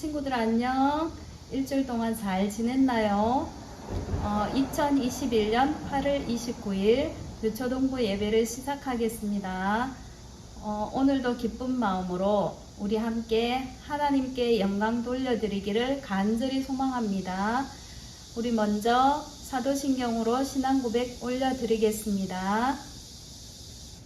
친구들 안녕. 일주일 동안 잘 지냈나요? 2021년 8월 29일 유초동부 예배를 시작하겠습니다. 오늘도 기쁜 마음으로 우리 함께 하나님께 영광 돌려드리기를 간절히 소망합니다. 우리 먼저 사도신경으로 신앙 고백 올려드리겠습니다.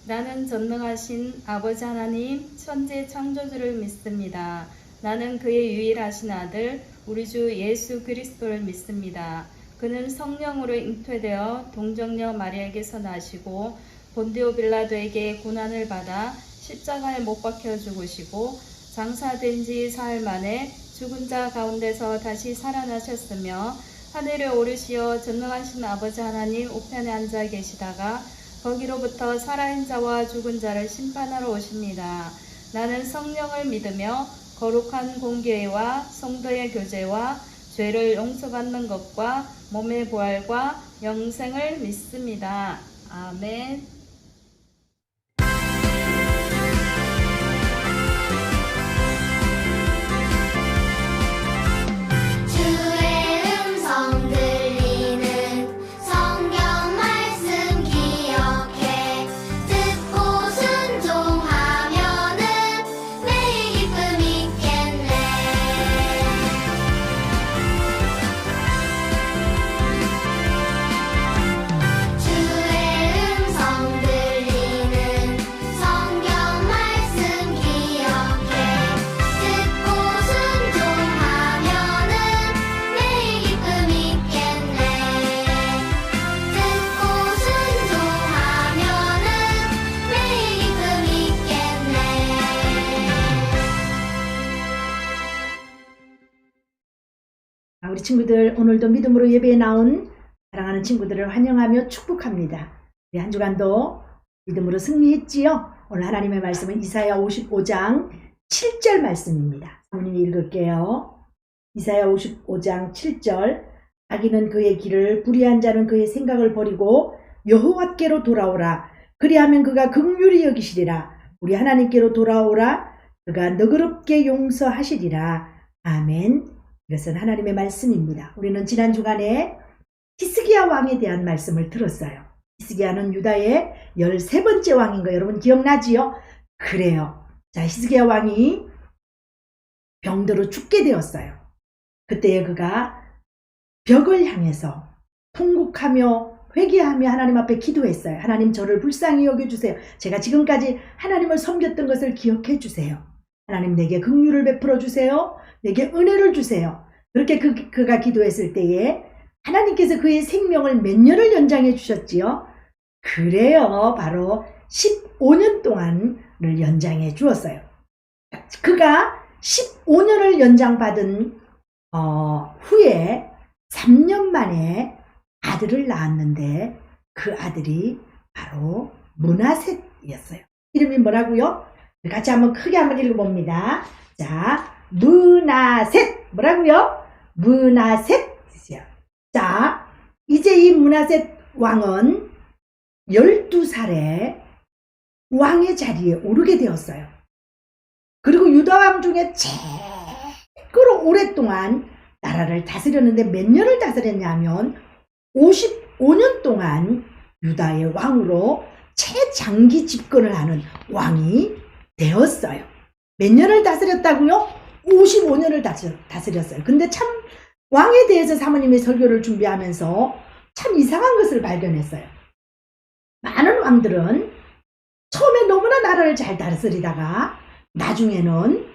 나는 전능하신 아버지 하나님 천지 창조주를 믿습니다. 나는 그의 유일하신 아들 우리 주 예수 그리스도를 믿습니다. 그는 성령으로 잉태되어 동정녀 마리아에게서 나시고 본디오 빌라도에게 고난을 받아 십자가에 못 박혀 죽으시고 장사된 지 사흘 만에 죽은 자 가운데서 다시 살아나셨으며 하늘에 오르시어 전능하신 아버지 하나님 우편에 앉아 계시다가 거기로부터 살아있는 자와 죽은 자를 심판하러 오십니다. 나는 성령을 믿으며 거룩한 공교회와 성도의 교제와 죄를 용서받는 것과 몸의 부활과 영생을 믿습니다. 아멘. 우리 친구들 오늘도 믿음으로 예배에 나온 사랑하는 친구들을 환영하며 축복합니다. 우리 한 주간도 믿음으로 승리했지요? 오늘 하나님의 말씀은 이사야 55장 7절 말씀입니다. 사모님이 읽을게요. 이사야 55장 7절 악인은 그의 길을 불의한 자는 그의 생각을 버리고 여호와께로 돌아오라. 그리하면 그가 긍휼히 여기시리라. 우리 하나님께로 돌아오라. 그가 너그럽게 용서하시리라. 아멘. 이것은 하나님의 말씀입니다. 우리는 지난 주간에 히스기야 왕에 대한 말씀을 들었어요. 히스기야는 유다의 13번째 왕인 거 여러분 기억나지요? 그래요. 자, 히스기야 왕이 병들어 죽게 되었어요. 그때에 그가 벽을 향해서 통곡하며 회개하며 하나님 앞에 기도했어요. 하나님 저를 불쌍히 여겨주세요. 제가 지금까지 하나님을 섬겼던 것을 기억해 주세요. 하나님 내게 긍휼을 베풀어 주세요. 내게 은혜를 주세요. 그렇게 그가 기도했을 때에 하나님께서 그의 생명을 몇 년을 연장해 주셨지요? 그래요. 바로 15년 동안을 연장해 주었어요. 그가 15년을 연장받은 후에 3년 만에 아들을 낳았는데 그 아들이 바로 므낫셋이었어요. 이름이 뭐라고요? 같이 한번 크게 한번 읽어봅니다. 자, 므낫셋 뭐라고요? 므낫셋이요. 자, 이제 이 므낫셋 왕은 12살에 왕의 자리에 오르게 되었어요. 그리고 유다 왕 중에 최고로 오랫동안 나라를 다스렸는데 몇 년을 다스렸냐면 55년 동안 유다의 왕으로 최장기 집권을 하는 왕이 되었어요. 몇 년을 다스렸다고요? 55년을 다스렸어요. 근데 참 왕에 대해서 사모님이 설교를 준비하면서 참 이상한 것을 발견했어요. 많은 왕들은 처음에 너무나 나라를 잘 다스리다가 나중에는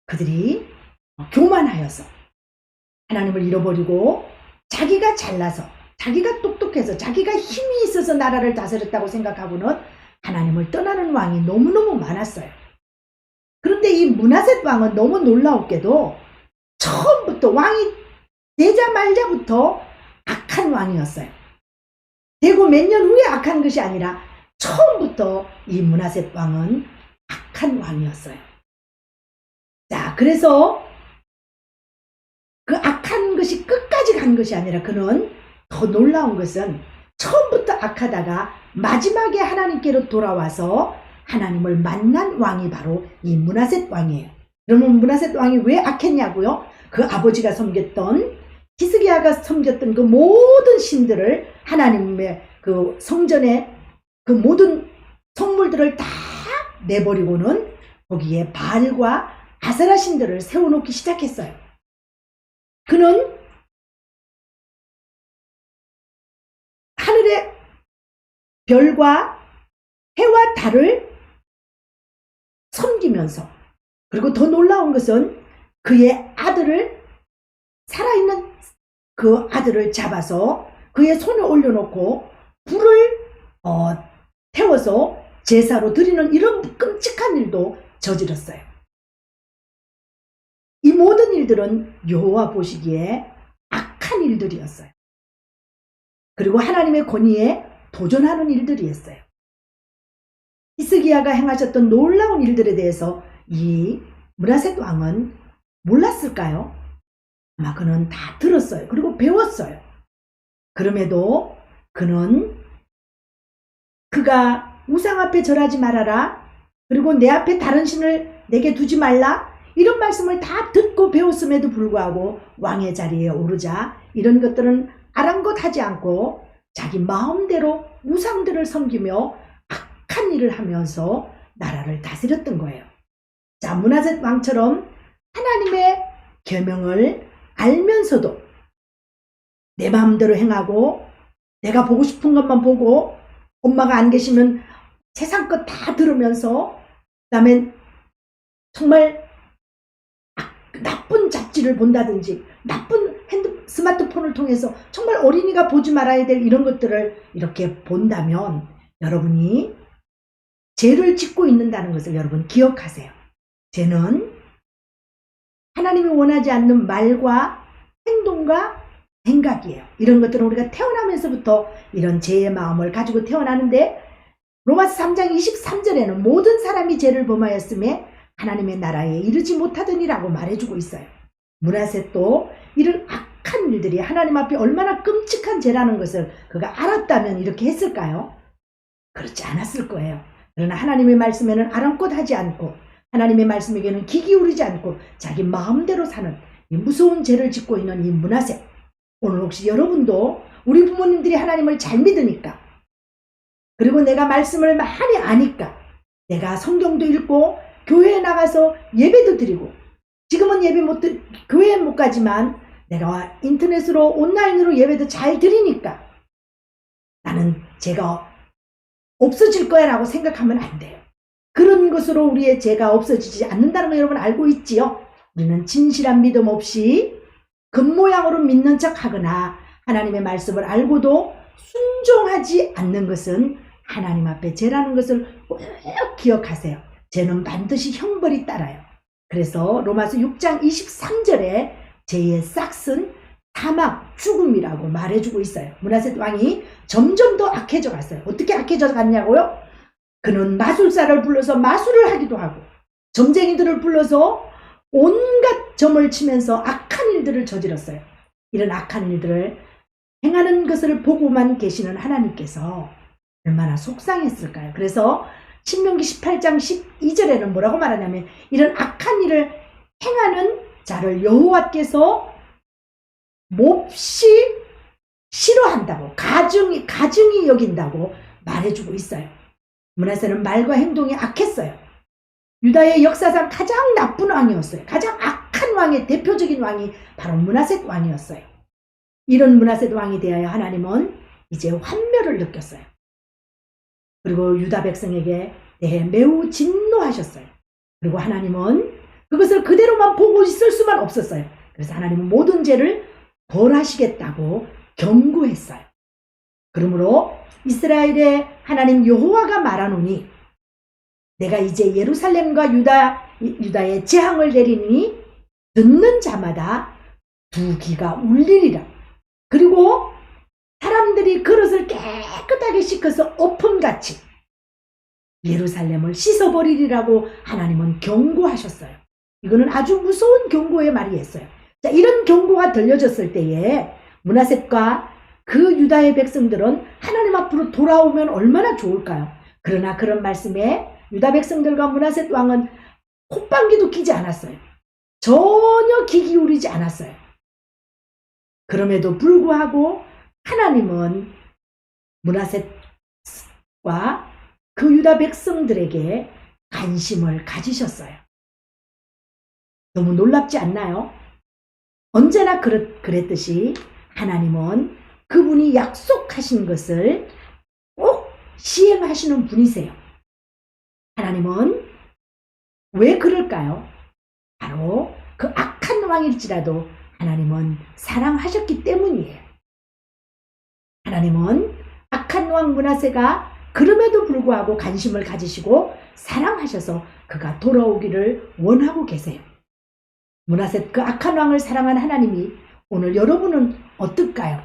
그들이 교만하여서 하나님을 잃어버리고 자기가 잘나서 자기가 똑똑해서 자기가 힘이 있어서 나라를 다스렸다고 생각하고는 하나님을 떠나는 왕이 너무너무 많았어요. 그런데 이 므낫셋 왕은 너무 놀라웠게도 처음부터 왕이 되자마자부터 악한 왕이었어요. 되고 몇 년 후에 악한 것이 아니라 처음부터 이 므낫셋 왕은 악한 왕이었어요. 자, 그래서 그 악한 것이 끝까지 간 것이 아니라 그는 더 놀라운 것은 처음부터 악하다가 마지막에 하나님께로 돌아와서 하나님을 만난 왕이 바로 이 므낫셋 왕이에요. 그러면 므낫셋 왕이 왜 악했냐고요? 그 아버지가 섬겼던 히스기야가 섬겼던 그 모든 신들을 하나님의 그 성전에 그 모든 성물들을 다 내버리고는 거기에 바알과 아세라 신들을 세워놓기 시작했어요. 그는 하늘의 별과 해와 달을 섬기면서, 그리고 더 놀라운 것은 그의 아들을, 살아있는 그 아들을 잡아서 그의 손에 올려놓고 불을 태워서 제사로 드리는 이런 끔찍한 일도 저질렀어요. 이 모든 일들은 여호와 보시기에 악한 일들이었어요. 그리고 하나님의 권위에 도전하는 일들이었어요. 히스기야가 행하셨던 놀라운 일들에 대해서 이 므낫셋 왕은 몰랐을까요? 아마 그는 다 들었어요. 그리고 배웠어요. 그럼에도 그는 그가 우상 앞에 절하지 말아라, 그리고 내 앞에 다른 신을 내게 두지 말라, 이런 말씀을 다 듣고 배웠음에도 불구하고 왕의 자리에 오르자 이런 것들은 아랑곳하지 않고 자기 마음대로 우상들을 섬기며 악한 일을 하면서 나라를 다스렸던 거예요. 자, 므낫셋 왕처럼 하나님의 계명을 알면서도 내 마음대로 행하고 내가 보고 싶은 것만 보고 엄마가 안 계시면 세상 것 다 들으면서, 그다음에 정말 나쁜 잡지를 본다든지 나쁜 스마트폰을 통해서 정말 어린이가 보지 말아야 될 이런 것들을 이렇게 본다면 여러분이 죄를 짓고 있는다는 것을 여러분 기억하세요. 죄는 하나님이 원하지 않는 말과 행동과 생각이에요. 이런 것들은 우리가 태어나면서부터 이런 죄의 마음을 가지고 태어나는데, 로마서 3장 23절에는 모든 사람이 죄를 범하였음에 하나님의 나라에 이르지 못하더니라고 말해주고 있어요. 므낫셋도 이런 악한 일들이 하나님 앞에 얼마나 끔찍한 죄라는 것을 그가 알았다면 이렇게 했을까요? 그렇지 않았을 거예요. 그러나 하나님의 말씀에는 아랑곳하지 않고 하나님의 말씀에게는 귀 기울이지 않고 자기 마음대로 사는 이 무서운 죄를 짓고 있는 이 므낫셋, 오늘 혹시 여러분도 우리 부모님들이 하나님을 잘 믿으니까, 그리고 내가 말씀을 많이 아니까, 내가 성경도 읽고 교회에 나가서 예배도 드리고, 지금은 교회에 못 가지만 내가 인터넷으로 온라인으로 예배도 잘 드리니까 나는 죄가 없어질 거야 라고 생각하면 안 돼요. 그런 것으로 우리의 죄가 없어지지 않는다는 거 여러분 알고 있지요? 우리는 진실한 믿음 없이 겉모양으로 믿는 척 하거나 하나님의 말씀을 알고도 순종하지 않는 것은 하나님 앞에 죄라는 것을 꼭 기억하세요. 죄는 반드시 형벌이 따라요. 그래서 로마서 6장 23절에 죄의 싹은 사망, 죽음이라고 말해주고 있어요. 므낫셋 왕이 점점 더 악해져 갔어요. 어떻게 악해져 갔냐고요? 그는 마술사를 불러서 마술을 하기도 하고 점쟁이들을 불러서 온갖 점을 치면서 악한 일들을 저질렀어요. 이런 악한 일들을 행하는 것을 보고만 계시는 하나님께서 얼마나 속상했을까요? 그래서 신명기 18장 12절에는 뭐라고 말하냐면 이런 악한 일을 행하는 자를 여호와께서 몹시 싫어한다고, 가증히 여긴다고 말해주고 있어요. 므낫셋은 말과 행동이 악했어요. 유다의 역사상 가장 나쁜 왕이었어요. 가장 악한 왕의 대표적인 왕이 바로 므낫셋 왕이었어요. 이런 므낫셋 왕에 대하여 하나님은 이제 환멸을 느꼈어요. 그리고 유다 백성에게 대해 매우 진노하셨어요. 그리고 하나님은 그것을 그대로만 보고 있을 수만 없었어요. 그래서 하나님은 모든 죄를 벌하시겠다고 경고했어요. 그러므로 이스라엘의 하나님 여호와가 말하노니 내가 이제 예루살렘과 유다의 재앙을 내리니 듣는 자마다 두 귀가 울리리라. 그리고 사람들이 그릇을 깨끗하게 씻어서 엎음같이 예루살렘을 씻어버리리라고 하나님은 경고하셨어요. 이거는 아주 무서운 경고의 말이었어요. 자, 이런 경고가 들려졌을 때에 므낫셋과 그 유다의 백성들은 하나님 앞으로 돌아오면 얼마나 좋을까요? 그러나 그런 말씀에 유다 백성들과 므낫셋 왕은 콧방귀도 끼지 않았어요. 전혀 귀 기울이지 않았어요. 그럼에도 불구하고 하나님은 므낫셋과 그 유다 백성들에게 관심을 가지셨어요. 너무 놀랍지 않나요? 언제나 그랬듯이 하나님은 그분이 약속하신 것을 꼭 시행하시는 분이세요. 하나님은 왜 그럴까요? 바로 그 악한 왕일지라도 하나님은 사랑하셨기 때문이에요. 하나님은 악한 왕 므낫세가 그럼에도 불구하고 관심을 가지시고 사랑하셔서 그가 돌아오기를 원하고 계세요. 므낫셋 그 악한 왕을 사랑한 하나님이 오늘 여러분은 어떨까요?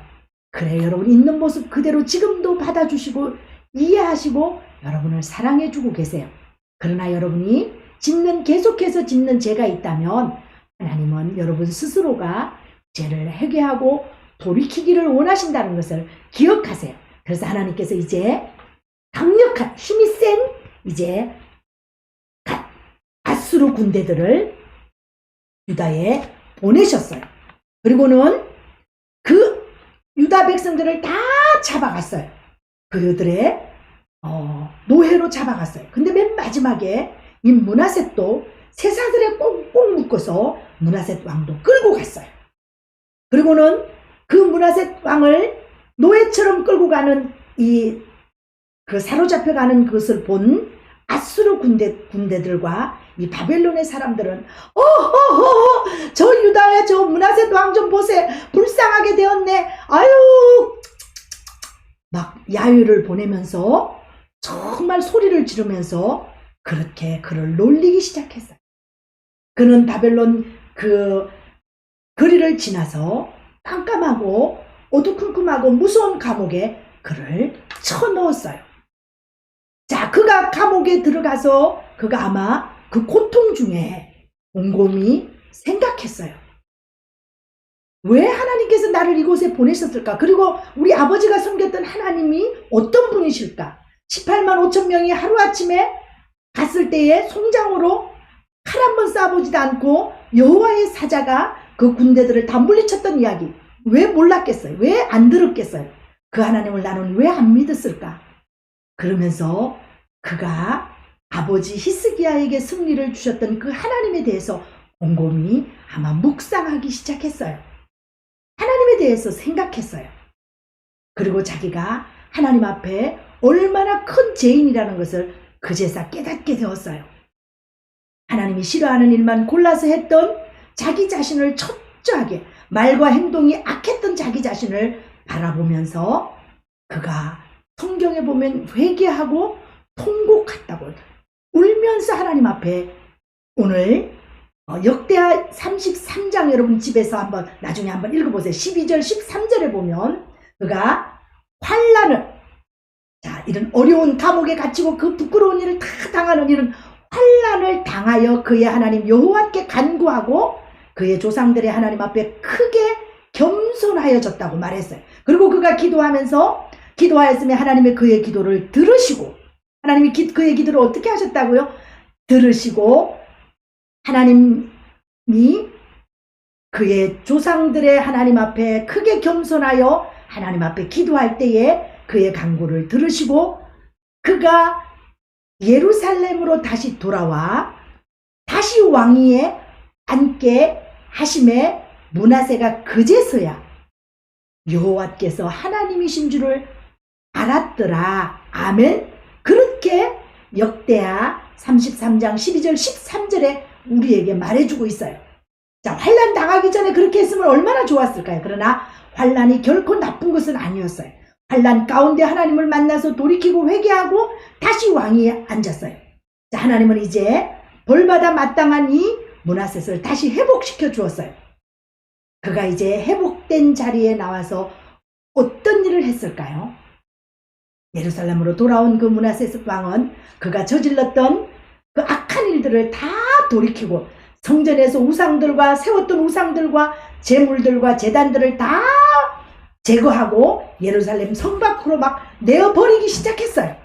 그래, 여러분 있는 모습 그대로 지금도 받아주시고 이해하시고 여러분을 사랑해주고 계세요. 그러나 여러분이 계속해서 짓는 죄가 있다면 하나님은 여러분 스스로가 죄를 회개하고 돌이키기를 원하신다는 것을 기억하세요. 그래서 하나님께서 이제 강력한 힘이 센 이제 아수르 군대들을 유다에 보내셨어요. 그리고는 그 유다 백성들을 다 잡아갔어요. 그들의 노예로 잡아갔어요. 근데 맨 마지막에 이 므낫셋도 쇠사슬에 꽁꽁 묶어서 므낫셋 왕도 끌고 갔어요. 그리고는 그 므낫셋 왕을 노예처럼 끌고 가는 그 사로잡혀가는 것을 본 아수르 군대들과 이 바벨론의 사람들은 저 유다의 저 므낫셋 왕 좀 보세, 불쌍하게 되었네, 아유, 막 야유를 보내면서 정말 소리를 지르면서 그렇게 그를 놀리기 시작했어요. 그는 바벨론 그 거리를 지나서 깜깜하고 어두컴컴하고 무서운 감옥에 그를 쳐넣었어요. 자, 그가 감옥에 들어가서 그가 아마 그 고통 중에 곰곰이 생각했어요. 왜 하나님께서 나를 이곳에 보내셨을까? 그리고 우리 아버지가 섬겼던 하나님이 어떤 분이실까? 18만 5천 명이 하루아침에 갔을 때에 송장으로 칼 한 번 쏴보지도 않고 여호와의 사자가 그 군대들을 다 물리쳤던 이야기, 왜 몰랐겠어요? 왜 안 들었겠어요? 그 하나님을 나는 왜 안 믿었을까? 그러면서 그가 아버지 히스기야에게 승리를 주셨던 그 하나님에 대해서 곰곰이 아마 묵상하기 시작했어요. 하나님에 대해서 생각했어요. 그리고 자기가 하나님 앞에 얼마나 큰 죄인이라는 것을 그제서 깨닫게 되었어요. 하나님이 싫어하는 일만 골라서 했던 자기 자신을 철저하게, 말과 행동이 악했던 자기 자신을 바라보면서 그가 성경에 보면 회개하고 통곡했다고 울면서 하나님 앞에, 오늘 역대하 33장 여러분 집에서 한번 나중에 한번 읽어보세요. 12절 13절에 보면 그가 환난을, 자, 이런 어려운 감옥에 갇히고 그 부끄러운 일을 다 당하는 이런 환난을 당하여 그의 하나님 여호와께 간구하고 그의 조상들의 하나님 앞에 크게 겸손하여졌다고 말했어요. 그리고 그가 기도하였으면 하나님의 그의 기도를 들으시고, 하나님이 그의 기도를 어떻게 하셨다고요? 들으시고 하나님이 그의 조상들의 하나님 앞에 크게 겸손하여 하나님 앞에 기도할 때에 그의 간구를 들으시고 그가 예루살렘으로 다시 돌아와 다시 왕위에 앉게 하심에 므낫세가 그제서야 여호와께서 하나님이신 줄을 알았더라. 아멘. 그렇게 역대하 33장 12절 13절에 우리에게 말해주고 있어요. 자, 환난 당하기 전에 그렇게 했으면 얼마나 좋았을까요? 그러나 환난이 결코 나쁜 것은 아니었어요. 환난 가운데 하나님을 만나서 돌이키고 회개하고 다시 왕위에 앉았어요. 자, 하나님은 이제 벌받아 마땅한 이 므낫셋을 다시 회복시켜 주었어요. 그가 이제 회복된 자리에 나와서 어떤 일을 했을까요? 예루살렘으로 돌아온 그 므낫셋 왕은 그가 저질렀던 그 악한 일들을 다 돌이키고 성전에서 우상들과 세웠던 우상들과 제물들과 제단들을 다 제거하고 예루살렘 성 밖으로 막 내어버리기 시작했어요.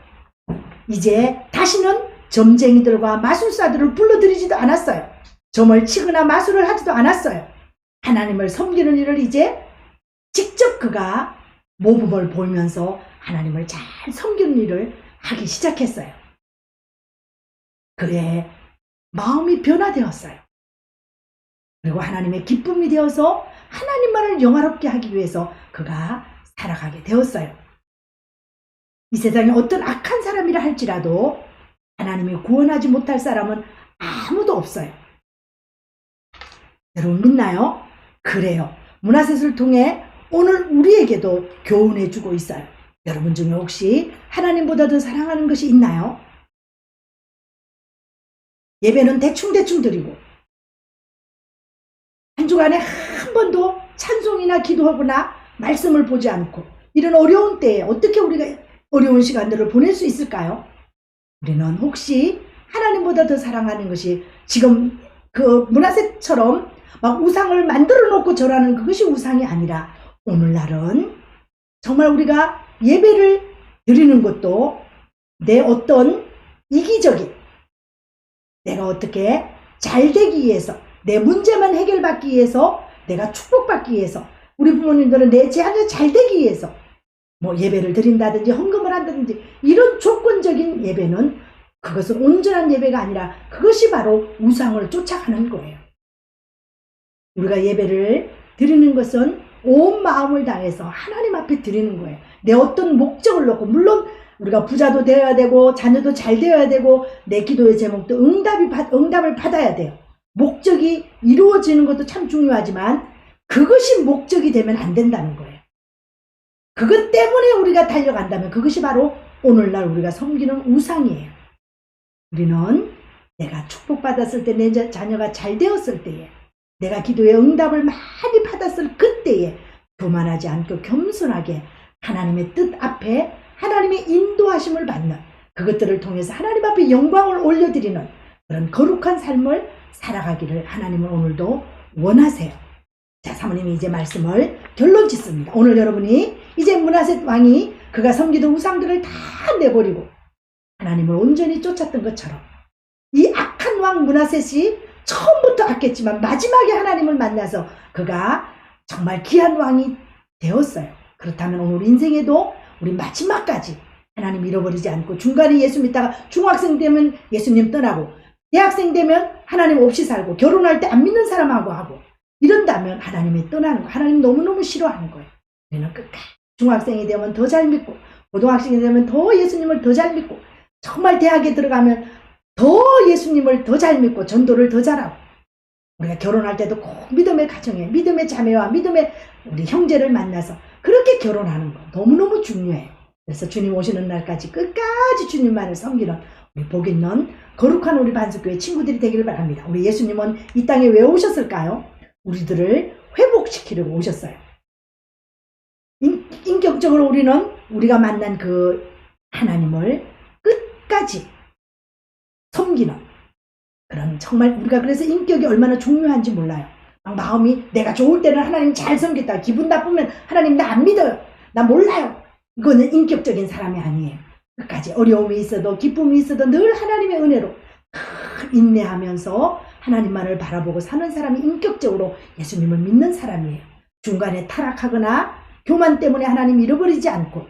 이제 다시는 점쟁이들과 마술사들을 불러들이지도 않았어요. 점을 치거나 마술을 하지도 않았어요. 하나님을 섬기는 일을 이제 직접 그가 모범을 보이면서 하나님을 잘 섬기는 일을 하기 시작했어요. 그의 마음이 변화되었어요. 그리고 하나님의 기쁨이 되어서 하나님만을 영화롭게 하기 위해서 그가 살아가게 되었어요. 이 세상에 어떤 악한 사람이라 할지라도 하나님이 구원하지 못할 사람은 아무도 없어요. 여러분 믿나요? 그래요. 문화셋을 통해 오늘 우리에게도 교훈해 주고 있어요. 여러분 중에 혹시 하나님보다 더 사랑하는 것이 있나요? 예배는 대충대충 드리고 한 주간에 한 번도 찬송이나 기도하거나 말씀을 보지 않고 이런 어려운 때에 어떻게 우리가 어려운 시간들을 보낼 수 있을까요? 우리는 혹시 하나님보다 더 사랑하는 것이 지금 그 문화셋처럼 막 우상을 만들어 놓고 절하는 그것이 우상이 아니라 오늘날은 정말 우리가 예배를 드리는 것도 내 어떤 이기적인 내가 어떻게 잘 되기 위해서 내 문제만 해결받기 위해서 내가 축복받기 위해서 우리 부모님들은 내 자녀 잘 되기 위해서 뭐 예배를 드린다든지 헌금을 한다든지 이런 조건적인 예배는 그것은 온전한 예배가 아니라 그것이 바로 우상을 쫓아가는 거예요. 우리가 예배를 드리는 것은 온 마음을 다해서 하나님 앞에 드리는 거예요. 내 어떤 목적을 놓고 물론 우리가 부자도 되어야 되고 자녀도 잘 되어야 되고 내 기도의 제목도 응답을 받아야 돼요. 목적이 이루어지는 것도 참 중요하지만 그것이 목적이 되면 안 된다는 거예요. 그것 때문에 우리가 달려간다면 그것이 바로 오늘날 우리가 섬기는 우상이에요. 우리는 내가 축복받았을 때 내 자녀가 잘 되었을 때에 내가 기도의 응답을 많이 받았을 그때에 교만하지 않고 겸손하게 하나님의 뜻 앞에 하나님의 인도하심을 받는 그것들을 통해서 하나님 앞에 영광을 올려드리는 그런 거룩한 삶을 살아가기를 하나님은 오늘도 원하세요. 자, 사모님이 이제 말씀을 결론 짓습니다. 오늘 여러분이 이제 문하셋 왕이 그가 섬기던 우상들을 다 내버리고 하나님을 온전히 쫓았던 것처럼 이 악한 왕 문하셋이 처음부터 악했지만 마지막에 하나님을 만나서 그가 정말 귀한 왕이 되었어요. 그렇다면 오늘 인생에도 우리 마지막까지 하나님 잃어버리지 않고 중간에 예수 믿다가 중학생 되면 예수님 떠나고 대학생 되면 하나님 없이 살고 결혼할 때 안 믿는 사람하고 하고 이런다면 하나님이 떠나는 거 하나님 너무너무 싫어하는 거예요. 우리는 끝까지 중학생이 되면 더 잘 믿고 고등학생이 되면 더 예수님을 더 잘 믿고 정말 대학에 들어가면 더 예수님을 더 잘 믿고 전도를 더 잘하고 우리가 결혼할 때도 꼭 믿음의 가정에 믿음의 자매와 믿음의 우리 형제를 만나서 그렇게 결혼하는 거 너무너무 중요해요. 그래서 주님 오시는 날까지 끝까지 주님만을 섬기는 우리 복 있는 거룩한 우리 반석교회 친구들이 되기를 바랍니다. 우리 예수님은 이 땅에 왜 오셨을까요? 우리들을 회복시키려고 오셨어요. 인격적으로 우리는 우리가 만난 그 하나님을 끝까지 섬기는 그런 정말 우리가 그래서 인격이 얼마나 중요한지 몰라요. 막 마음이 내가 좋을 때는 하나님 잘 섬겼다. 기분 나쁘면 하나님 나 안 믿어요. 나 몰라요. 이거는 인격적인 사람이 아니에요. 끝까지 어려움이 있어도 기쁨이 있어도 늘 하나님의 은혜로 인내하면서 하나님만을 바라보고 사는 사람이 인격적으로 예수님을 믿는 사람이에요. 중간에 타락하거나 교만 때문에 하나님 잃어버리지 않고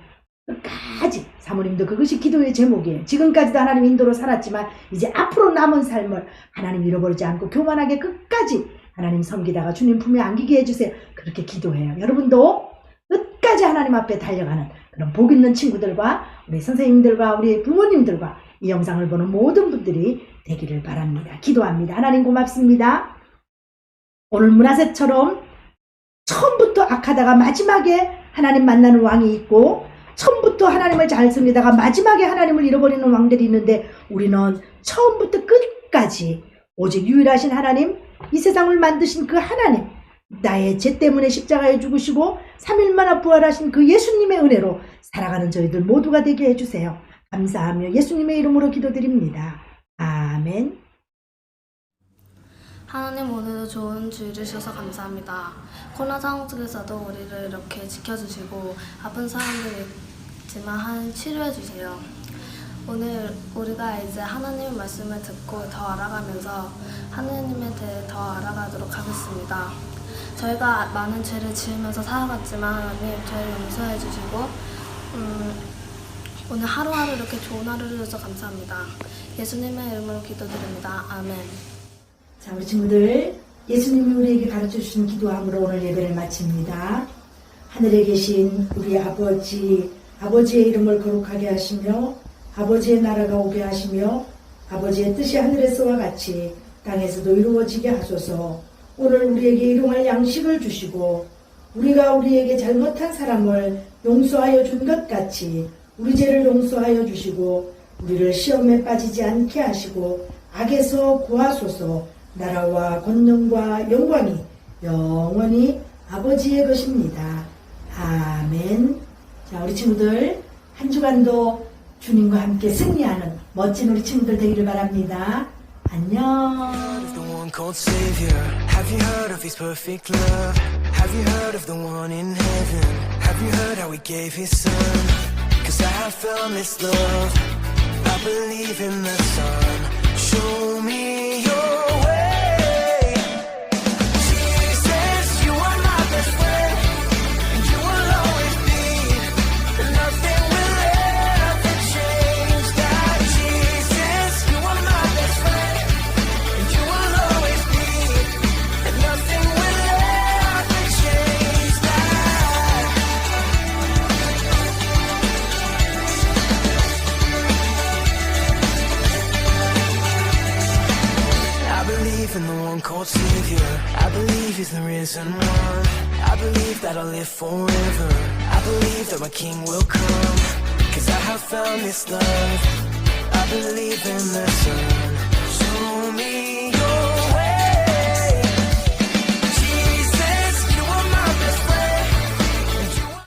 끝까지 사모님도 그것이 기도의 제목이에요. 지금까지도 하나님 인도로 살았지만 이제 앞으로 남은 삶을 하나님 잃어버리지 않고 교만하게 끝까지 하나님 섬기다가 주님 품에 안기게 해주세요. 그렇게 기도해요. 여러분도 끝까지 하나님 앞에 달려가는 그런 복 있는 친구들과 우리 선생님들과 우리 부모님들과 이 영상을 보는 모든 분들이 되기를 바랍니다. 기도합니다. 하나님 고맙습니다. 오늘 문하셋처럼 처음부터 악하다가 마지막에 하나님 만나는 왕이 있고 처음부터 하나님을 잘 섬기다가 마지막에 하나님을 잃어버리는 왕들이 있는데 우리는 처음부터 끝까지 오직 유일하신 하나님, 이 세상을 만드신 그 하나님, 나의 죄 때문에 십자가에 죽으시고 3일 만에 부활하신 그 예수님의 은혜로 살아가는 저희들 모두가 되게 해주세요. 감사하며 예수님의 이름으로 기도드립니다. 아멘. 하나님 오늘도 좋은 주일 주셔서 감사합니다. 코로나 상황 속에서도 우리를 이렇게 지켜주시고 아픈 사람들이 있지만 치료해 주세요. 오늘 우리가 이제 하나님의 말씀을 듣고 더 알아가면서 하나님에 대해 더 알아가도록 하겠습니다. 저희가 많은 죄를 지으면서 살아갔지만 하나님 저희를 용서해 주시고 오늘 하루하루 이렇게 좋은 하루를 주셔서 감사합니다. 예수님의 이름으로 기도드립니다. 아멘. 자, 우리 친구들, 예수님이 우리에게 가르쳐 주신 기도함으로 오늘 예배를 마칩니다. 하늘에 계신 우리 아버지, 아버지의 이름을 거룩하게 하시며 아버지의 나라가 오게 하시며 아버지의 뜻이 하늘에서와 같이 땅에서도 이루어지게 하소서. 오늘 우리에게 일용할 양식을 주시고 우리가 우리에게 잘못한 사람을 용서하여 준 것 같이 우리 죄를 용서하여 주시고 우리를 시험에 빠지지 않게 하시고 악에서 구하소서. 나라와 권능과 영광이 영원히 아버지의 것입니다. 아멘. 자, 우리 친구들 한 주간도 주님과 함께 승리하는 멋진 우리 친구들 되기를 바랍니다. 안녕. The one called Savior. Have you heard of His perfect love? Have you heard of the one in heaven? Have you heard how He gave His Son? 'Cause I have found this love. I believe in the Son. Show me your way. Jesus, you are my best friend. And you will always be. And nothing will ever change that. Jesus, you are my best friend. And you will always be. And nothing will ever change that. I believe in the one called Savior. I believe He's the risen one. I believe that I'll live forever. I believe that my King will come. 'Cause I have found this love. I believe in the Son.